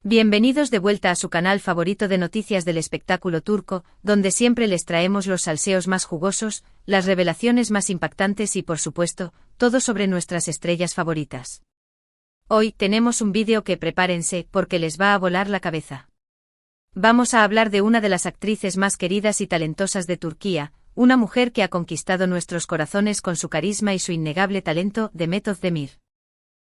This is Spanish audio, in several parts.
Bienvenidos de vuelta a su canal favorito de noticias del espectáculo turco, donde siempre les traemos los salseos más jugosos, las revelaciones más impactantes y por supuesto, todo sobre nuestras estrellas favoritas. Hoy tenemos un vídeo que prepárense porque les va a volar la cabeza. Vamos a hablar de una de las actrices más queridas y talentosas de Turquía, una mujer que ha conquistado nuestros corazones con su carisma y su innegable talento, Demet Özdemir.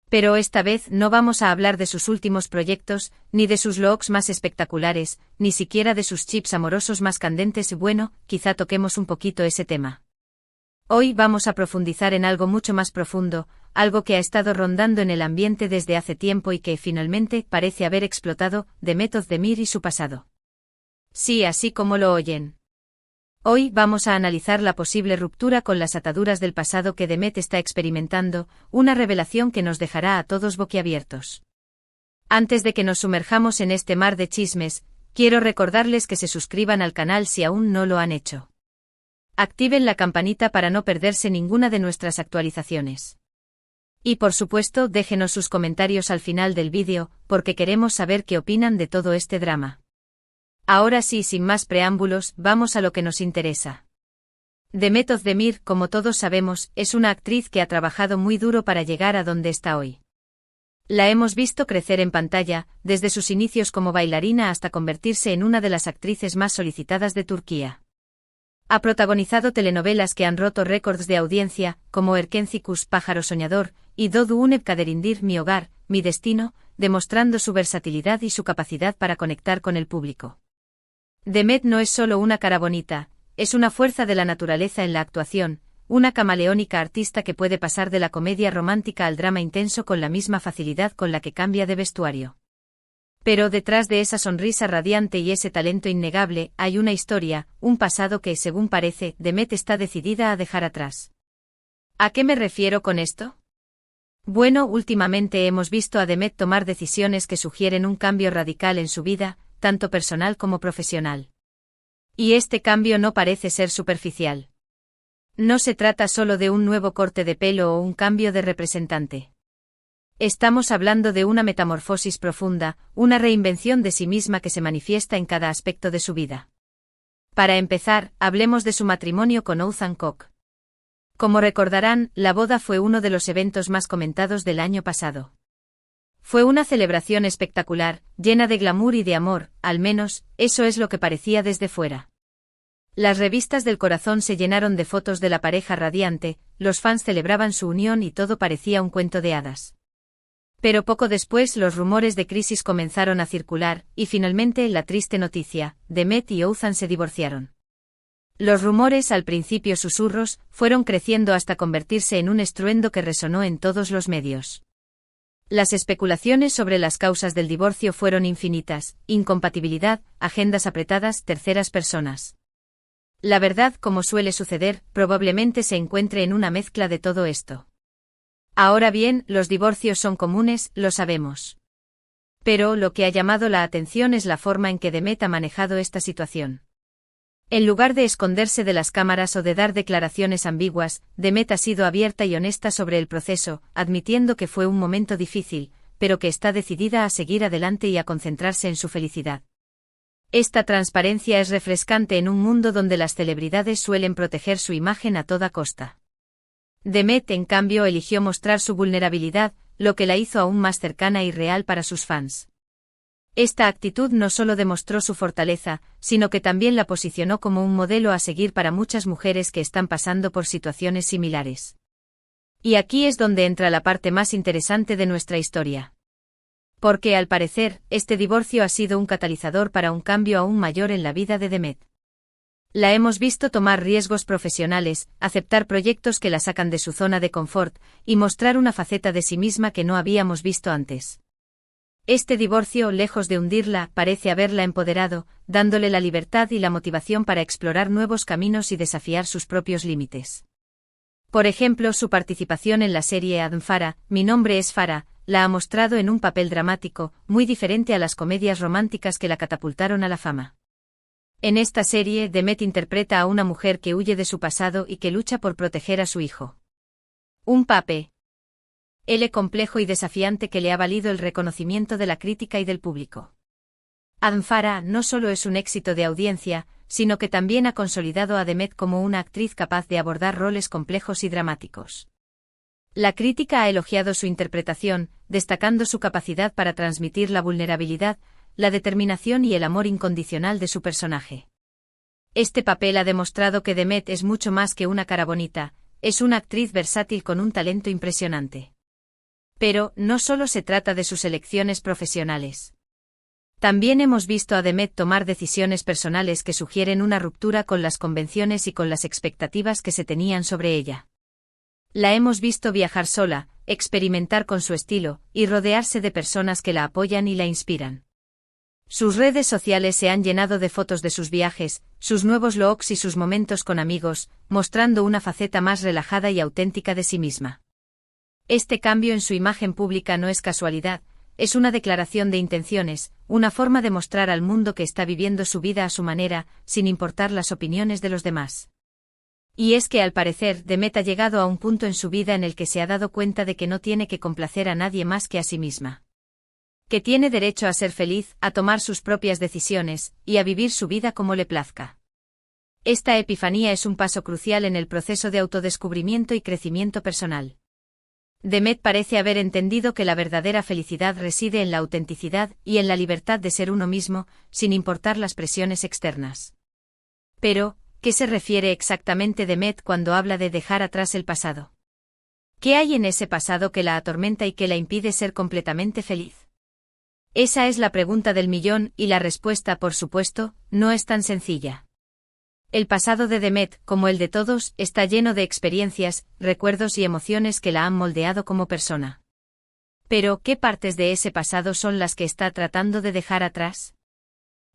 Pero esta vez no vamos a hablar de sus últimos proyectos, ni de sus looks más espectaculares, ni siquiera de sus chips amorosos más candentes y bueno, quizá toquemos un poquito ese tema. Hoy vamos a profundizar en algo mucho más profundo, algo que ha estado rondando en el ambiente desde hace tiempo y que finalmente parece haber explotado, Demet Özdemir y su pasado. Sí, así como lo oyen. Hoy vamos a analizar la posible ruptura con las ataduras del pasado que Demet está experimentando, una revelación que nos dejará a todos boquiabiertos. Antes de que nos sumerjamos en este mar de chismes, quiero recordarles que se suscriban al canal si aún no lo han hecho. Activen la campanita para no perderse ninguna de nuestras actualizaciones. Y por supuesto déjenos sus comentarios al final del vídeo, porque queremos saber qué opinan de todo este drama. Ahora sí, sin más preámbulos, vamos a lo que nos interesa. Demet Özdemir, como todos sabemos, es una actriz que ha trabajado muy duro para llegar a donde está hoy. La hemos visto crecer en pantalla, desde sus inicios como bailarina hasta convertirse en una de las actrices más solicitadas de Turquía. Ha protagonizado telenovelas que han roto récords de audiencia, como Erkencikus, Pájaro Soñador, y Doğu Unep Kaderindir, Mi Hogar, Mi Destino, demostrando su versatilidad y su capacidad para conectar con el público. Demet no es solo una cara bonita, es una fuerza de la naturaleza en la actuación, una camaleónica artista que puede pasar de la comedia romántica al drama intenso con la misma facilidad con la que cambia de vestuario. Pero detrás de esa sonrisa radiante y ese talento innegable, hay una historia, un pasado que, según parece, Demet está decidida a dejar atrás. ¿A qué me refiero con esto? Bueno, últimamente hemos visto a Demet tomar decisiones que sugieren un cambio radical en su vida, tanto personal como profesional. Y este cambio no parece ser superficial. No se trata solo de un nuevo corte de pelo o un cambio de representante. Estamos hablando de una metamorfosis profunda, una reinvención de sí misma que se manifiesta en cada aspecto de su vida. Para empezar, hablemos de su matrimonio con Oğuzhan Koç. Como recordarán, la boda fue uno de los eventos más comentados del año pasado. Fue una celebración espectacular, llena de glamour y de amor, al menos, eso es lo que parecía desde fuera. Las revistas del corazón se llenaron de fotos de la pareja radiante, los fans celebraban su unión y todo parecía un cuento de hadas. Pero poco después los rumores de crisis comenzaron a circular, y finalmente la triste noticia, Demet y Oğuzhan se divorciaron. Los rumores, al principio susurros, fueron creciendo hasta convertirse en un estruendo que resonó en todos los medios. Las especulaciones sobre las causas del divorcio fueron infinitas: incompatibilidad, agendas apretadas, terceras personas. La verdad, como suele suceder, probablemente se encuentre en una mezcla de todo esto. Ahora bien, los divorcios son comunes, lo sabemos. Pero lo que ha llamado la atención es la forma en que Demet ha manejado esta situación. En lugar de esconderse de las cámaras o de dar declaraciones ambiguas, Demet ha sido abierta y honesta sobre el proceso, admitiendo que fue un momento difícil, pero que está decidida a seguir adelante y a concentrarse en su felicidad. Esta transparencia es refrescante en un mundo donde las celebridades suelen proteger su imagen a toda costa. Demet, en cambio, eligió mostrar su vulnerabilidad, lo que la hizo aún más cercana y real para sus fans. Esta actitud no solo demostró su fortaleza, sino que también la posicionó como un modelo a seguir para muchas mujeres que están pasando por situaciones similares. Y aquí es donde entra la parte más interesante de nuestra historia. Porque, al parecer, este divorcio ha sido un catalizador para un cambio aún mayor en la vida de Demet. La hemos visto tomar riesgos profesionales, aceptar proyectos que la sacan de su zona de confort, y mostrar una faceta de sí misma que no habíamos visto antes. Este divorcio, lejos de hundirla, parece haberla empoderado, dándole la libertad y la motivación para explorar nuevos caminos y desafiar sus propios límites. Por ejemplo, su participación en la serie Adım Farah, Mi nombre es Farah, la ha mostrado en un papel dramático, muy diferente a las comedias románticas que la catapultaron a la fama. En esta serie, Demet interpreta a una mujer que huye de su pasado y que lucha por proteger a su hijo. Un papel L complejo y desafiante que le ha valido el reconocimiento de la crítica y del público. Adam Farah no solo es un éxito de audiencia, sino que también ha consolidado a Demet como una actriz capaz de abordar roles complejos y dramáticos. La crítica ha elogiado su interpretación, destacando su capacidad para transmitir la vulnerabilidad, la determinación y el amor incondicional de su personaje. Este papel ha demostrado que Demet es mucho más que una cara bonita, es una actriz versátil con un talento impresionante. Pero, no solo se trata de sus elecciones profesionales. También hemos visto a Demet tomar decisiones personales que sugieren una ruptura con las convenciones y con las expectativas que se tenían sobre ella. La hemos visto viajar sola, experimentar con su estilo, y rodearse de personas que la apoyan y la inspiran. Sus redes sociales se han llenado de fotos de sus viajes, sus nuevos looks y sus momentos con amigos, mostrando una faceta más relajada y auténtica de sí misma. Este cambio en su imagen pública no es casualidad, es una declaración de intenciones, una forma de mostrar al mundo que está viviendo su vida a su manera, sin importar las opiniones de los demás. Y es que al parecer Demet ha llegado a un punto en su vida en el que se ha dado cuenta de que no tiene que complacer a nadie más que a sí misma. Que tiene derecho a ser feliz, a tomar sus propias decisiones, y a vivir su vida como le plazca. Esta epifanía es un paso crucial en el proceso de autodescubrimiento y crecimiento personal. Demet parece haber entendido que la verdadera felicidad reside en la autenticidad y en la libertad de ser uno mismo, sin importar las presiones externas. Pero, ¿qué se refiere exactamente Demet cuando habla de dejar atrás el pasado? ¿Qué hay en ese pasado que la atormenta y que la impide ser completamente feliz? Esa es la pregunta del millón y la respuesta, por supuesto, no es tan sencilla. El pasado de Demet, como el de todos, está lleno de experiencias, recuerdos y emociones que la han moldeado como persona. Pero, ¿qué partes de ese pasado son las que está tratando de dejar atrás?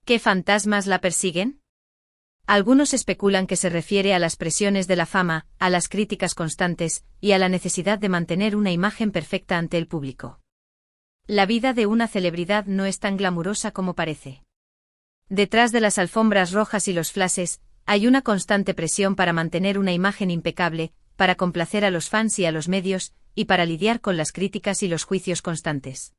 ¿Qué fantasmas la persiguen? Algunos especulan que se refiere a las presiones de la fama, a las críticas constantes, y a la necesidad de mantener una imagen perfecta ante el público. La vida de una celebridad no es tan glamurosa como parece. Detrás de las alfombras rojas y los flashes, hay una constante presión para mantener una imagen impecable, para complacer a los fans y a los medios, y para lidiar con las críticas y los juicios constantes.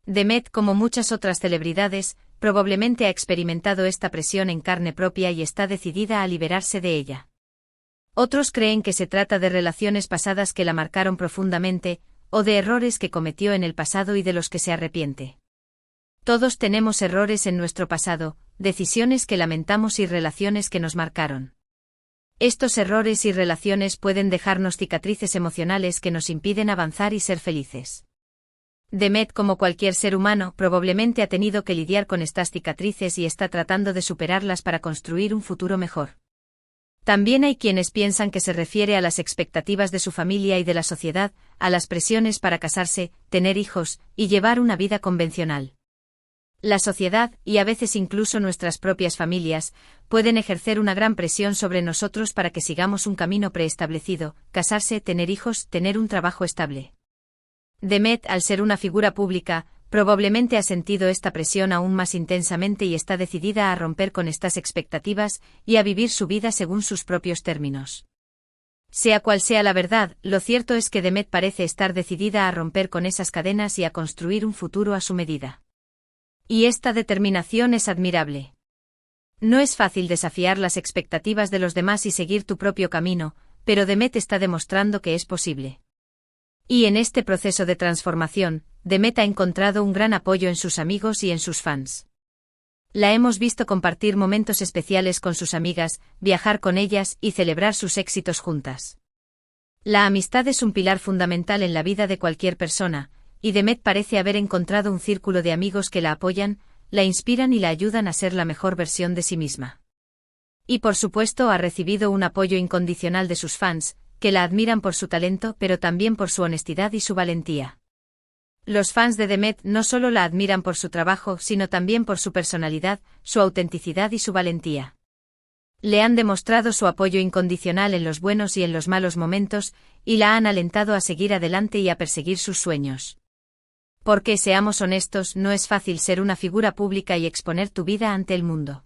Demet, como muchas otras celebridades, probablemente ha experimentado esta presión en carne propia y está decidida a liberarse de ella. Otros creen que se trata de relaciones pasadas que la marcaron profundamente, o de errores que cometió en el pasado y de los que se arrepiente. Todos tenemos errores en nuestro pasado, decisiones que lamentamos y relaciones que nos marcaron. Estos errores y relaciones pueden dejarnos cicatrices emocionales que nos impiden avanzar y ser felices. Demet, como cualquier ser humano, probablemente ha tenido que lidiar con estas cicatrices y está tratando de superarlas para construir un futuro mejor. También hay quienes piensan que se refiere a las expectativas de su familia y de la sociedad, a las presiones para casarse, tener hijos, y llevar una vida convencional. La sociedad, y a veces incluso nuestras propias familias, pueden ejercer una gran presión sobre nosotros para que sigamos un camino preestablecido, casarse, tener hijos, tener un trabajo estable. Demet, al ser una figura pública, probablemente ha sentido esta presión aún más intensamente y está decidida a romper con estas expectativas y a vivir su vida según sus propios términos. Sea cual sea la verdad, lo cierto es que Demet parece estar decidida a romper con esas cadenas y a construir un futuro a su medida. Y esta determinación es admirable. No es fácil desafiar las expectativas de los demás y seguir tu propio camino, pero Demet está demostrando que es posible. Y en este proceso de transformación, Demet ha encontrado un gran apoyo en sus amigos y en sus fans. La hemos visto compartir momentos especiales con sus amigas, viajar con ellas y celebrar sus éxitos juntas. La amistad es un pilar fundamental en la vida de cualquier persona, y Demet parece haber encontrado un círculo de amigos que la apoyan, la inspiran y la ayudan a ser la mejor versión de sí misma. Y por supuesto ha recibido un apoyo incondicional de sus fans, que la admiran por su talento pero también por su honestidad y su valentía. Los fans de Demet no solo la admiran por su trabajo, sino también por su personalidad, su autenticidad y su valentía. Le han demostrado su apoyo incondicional en los buenos y en los malos momentos, y la han alentado a seguir adelante y a perseguir sus sueños. Porque, seamos honestos, no es fácil ser una figura pública y exponer tu vida ante el mundo.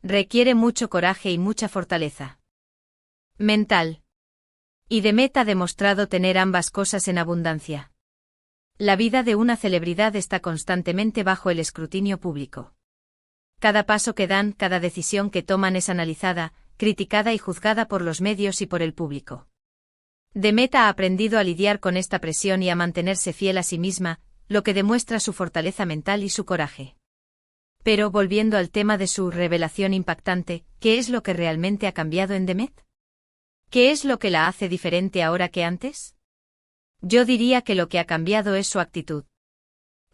Requiere mucho coraje y mucha fortaleza mental. Y Demet ha demostrado tener ambas cosas en abundancia. La vida de una celebridad está constantemente bajo el escrutinio público. Cada paso que dan, cada decisión que toman es analizada, criticada y juzgada por los medios y por el público. Demet ha aprendido a lidiar con esta presión y a mantenerse fiel a sí misma, lo que demuestra su fortaleza mental y su coraje. Pero volviendo al tema de su revelación impactante, ¿qué es lo que realmente ha cambiado en Demet? ¿Qué es lo que la hace diferente ahora que antes? Yo diría que lo que ha cambiado es su actitud.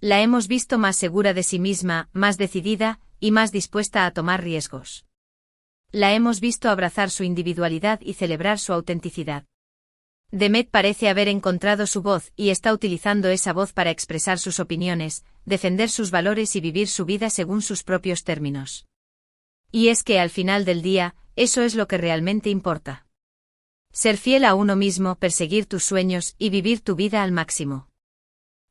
La hemos visto más segura de sí misma, más decidida, y más dispuesta a tomar riesgos. La hemos visto abrazar su individualidad y celebrar su autenticidad. Demet parece haber encontrado su voz y está utilizando esa voz para expresar sus opiniones, defender sus valores y vivir su vida según sus propios términos. Y es que al final del día, eso es lo que realmente importa. Ser fiel a uno mismo, perseguir tus sueños y vivir tu vida al máximo.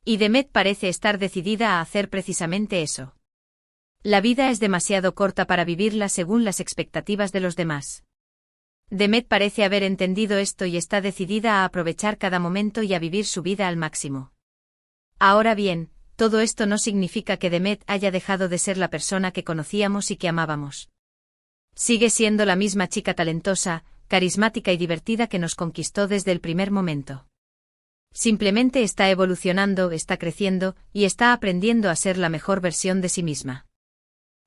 Y Demet parece estar decidida a hacer precisamente eso. La vida es demasiado corta para vivirla según las expectativas de los demás. Demet parece haber entendido esto y está decidida a aprovechar cada momento y a vivir su vida al máximo. Ahora bien, todo esto no significa que Demet haya dejado de ser la persona que conocíamos y que amábamos. Sigue siendo la misma chica talentosa, carismática y divertida que nos conquistó desde el primer momento. Simplemente está evolucionando, está creciendo, y está aprendiendo a ser la mejor versión de sí misma.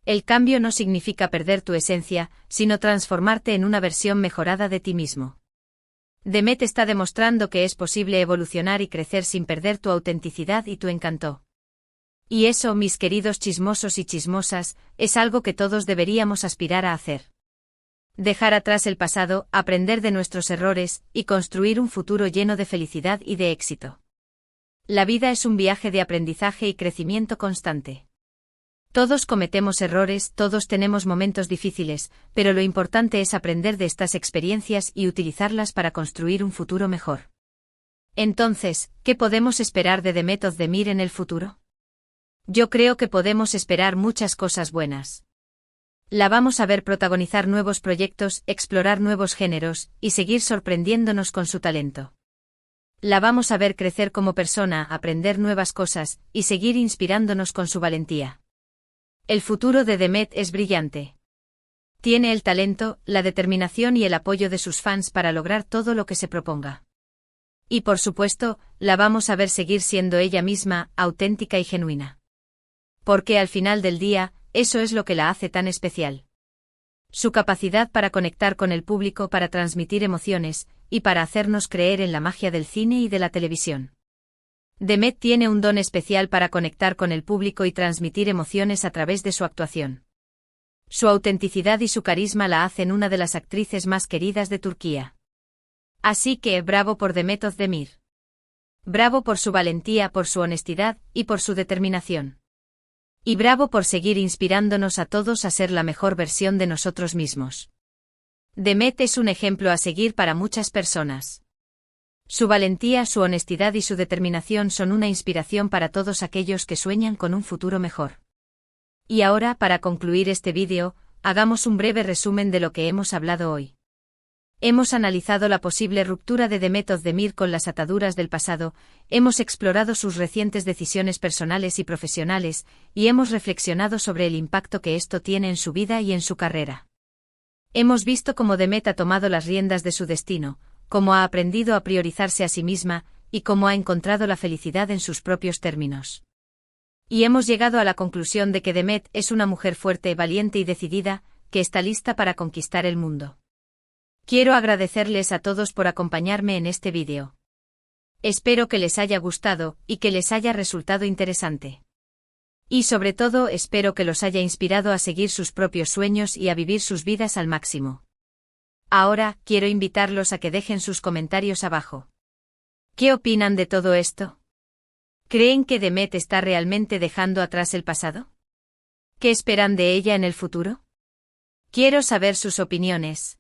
El cambio no significa perder tu esencia, sino transformarte en una versión mejorada de ti mismo. Demet está demostrando que es posible evolucionar y crecer sin perder tu autenticidad y tu encanto. Y eso, mis queridos chismosos y chismosas, es algo que todos deberíamos aspirar a hacer. Dejar atrás el pasado, aprender de nuestros errores, y construir un futuro lleno de felicidad y de éxito. La vida es un viaje de aprendizaje y crecimiento constante. Todos cometemos errores, todos tenemos momentos difíciles, pero lo importante es aprender de estas experiencias y utilizarlas para construir un futuro mejor. Entonces, ¿qué podemos esperar de Demet Özdemir en el futuro? Yo creo que podemos esperar muchas cosas buenas. La vamos a ver protagonizar nuevos proyectos, explorar nuevos géneros, y seguir sorprendiéndonos con su talento. La vamos a ver crecer como persona, aprender nuevas cosas, y seguir inspirándonos con su valentía. El futuro de Demet es brillante. Tiene el talento, la determinación y el apoyo de sus fans para lograr todo lo que se proponga. Y por supuesto, la vamos a ver seguir siendo ella misma, auténtica y genuina. Porque al final del día, eso es lo que la hace tan especial. Su capacidad para conectar con el público, para transmitir emociones, y para hacernos creer en la magia del cine y de la televisión. Demet tiene un don especial para conectar con el público y transmitir emociones a través de su actuación. Su autenticidad y su carisma la hacen una de las actrices más queridas de Turquía. Así que, bravo por Demet Özdemir. Bravo por su valentía, por su honestidad, y por su determinación. Y bravo por seguir inspirándonos a todos a ser la mejor versión de nosotros mismos. Demet es un ejemplo a seguir para muchas personas. Su valentía, su honestidad y su determinación son una inspiración para todos aquellos que sueñan con un futuro mejor. Y ahora, para concluir este vídeo, hagamos un breve resumen de lo que hemos hablado hoy. Hemos analizado la posible ruptura de Demet Özdemir con las ataduras del pasado, hemos explorado sus recientes decisiones personales y profesionales, y hemos reflexionado sobre el impacto que esto tiene en su vida y en su carrera. Hemos visto cómo Demet ha tomado las riendas de su destino, cómo ha aprendido a priorizarse a sí misma, y cómo ha encontrado la felicidad en sus propios términos. Y hemos llegado a la conclusión de que Demet es una mujer fuerte, valiente y decidida, que está lista para conquistar el mundo. Quiero agradecerles a todos por acompañarme en este vídeo. Espero que les haya gustado, y que les haya resultado interesante. Y sobre todo espero que los haya inspirado a seguir sus propios sueños y a vivir sus vidas al máximo. Ahora, quiero invitarlos a que dejen sus comentarios abajo. ¿Qué opinan de todo esto? ¿Creen que Demet está realmente dejando atrás el pasado? ¿Qué esperan de ella en el futuro? Quiero saber sus opiniones.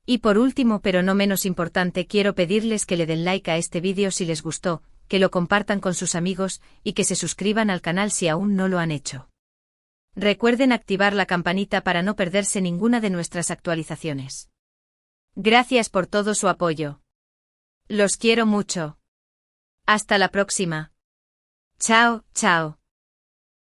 Y por último, pero no menos importante, quiero pedirles que le den like a este vídeo si les gustó, que lo compartan con sus amigos, y que se suscriban al canal si aún no lo han hecho. Recuerden activar la campanita para no perderse ninguna de nuestras actualizaciones. Gracias por todo su apoyo. Los quiero mucho. Hasta la próxima. Chao, chao.